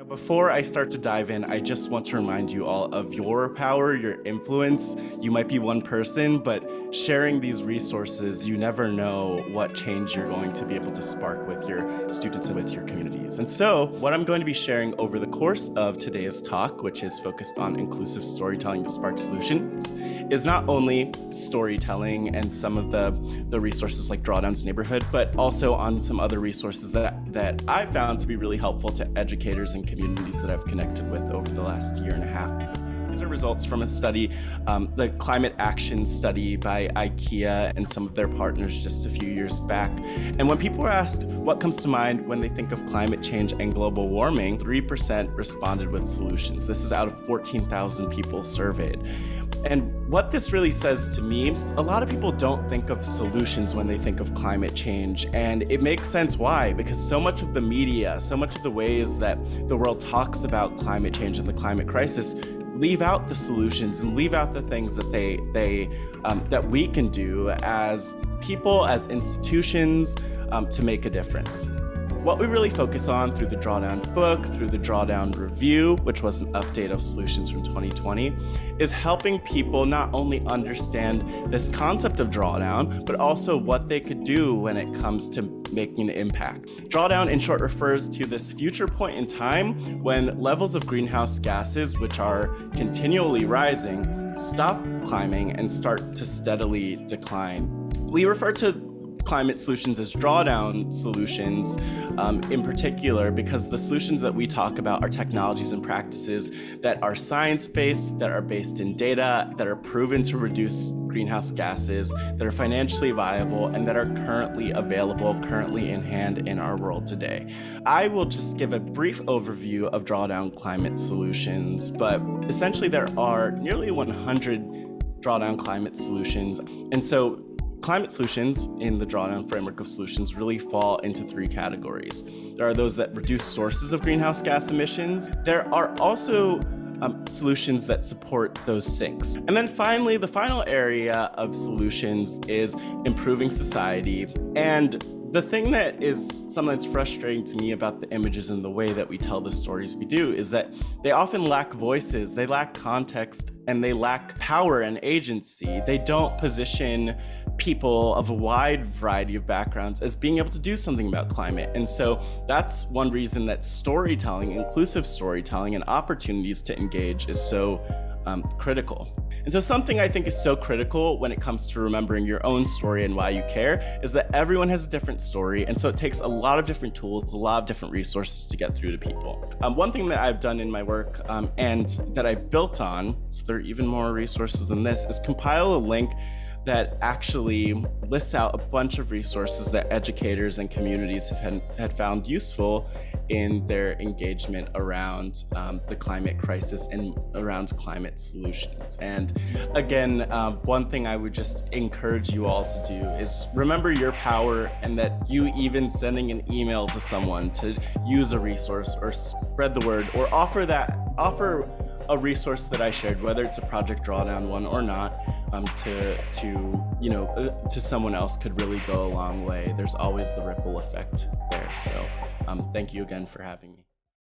Before I start to dive in, I just want to remind you all of your power, your influence. You might be one person, but sharing these resources, you never know what change you're going to be able to spark with your students and with your communities. And so what I'm going to be sharing over the course of today's talk, which is focused on inclusive storytelling to spark solutions, is not only storytelling and some of the resources like Drawdown's Neighborhood, but also on some other resources that I found to be really helpful to educators and communities that I've connected with over the last year and a half. These are results from a study, the Climate Action Study by IKEA and some of their partners just a few years back. And when people were asked what comes to mind when they think of climate change and global warming, 3% responded with solutions. This is out of 14,000 people surveyed. And what this really says to me, a lot of people don't think of solutions when they think of climate change. And it makes sense why, because so much of the media, so much of the ways that the world talks about climate change and the climate crisis leave out the solutions and leave out the things that that we can do as people, as institutions, to make a difference. What we really focus on through the Drawdown book, through the Drawdown review, which was an update of solutions from 2020, is helping people not only understand this concept of drawdown, but also what they could do when it comes to making an impact. Drawdown, in short, refers to this future point in time when levels of greenhouse gases, which are continually rising, stop climbing and start to steadily decline. We refer to climate solutions as drawdown solutions in particular because the solutions that we talk about are technologies and practices that are science-based, that are based in data, that are proven to reduce greenhouse gases, that are financially viable, and that are currently available, currently in hand in our world today. I will just give a brief overview of drawdown climate solutions, but essentially there are nearly 100 drawdown climate solutions. And so climate solutions in the Drawdown framework of solutions really fall into three categories. There are those that reduce sources of greenhouse gas emissions. There are also solutions that support those sinks. And then finally, the final area of solutions is improving society. And the thing that is something that's frustrating to me about the images and the way that we tell the stories we do is that they often lack voices, they lack context, and they lack power and agency. They don't position people of a wide variety of backgrounds as being able to do something about climate. And so that's one reason that storytelling, inclusive storytelling, and opportunities to engage is so critical. And so something I think is so critical when it comes to remembering your own story and why you care is that everyone has a different story. And so it takes a lot of different tools, a lot of different resources to get through to people. One thing that I've done in my work and that I've built on, so there are even more resources than this, is compile a link that actually lists out a bunch of resources that educators and communities had found useful in their engagement around the climate crisis and around climate solutions. And again, one thing I would just encourage you all to do is remember your power, and that you even sending an email to someone to use a resource or spread the word or offer a resource that I shared, whether it's a Project Drawdown one or not, to someone else could really go a long way. There's always the ripple effect there. So thank you again for having me.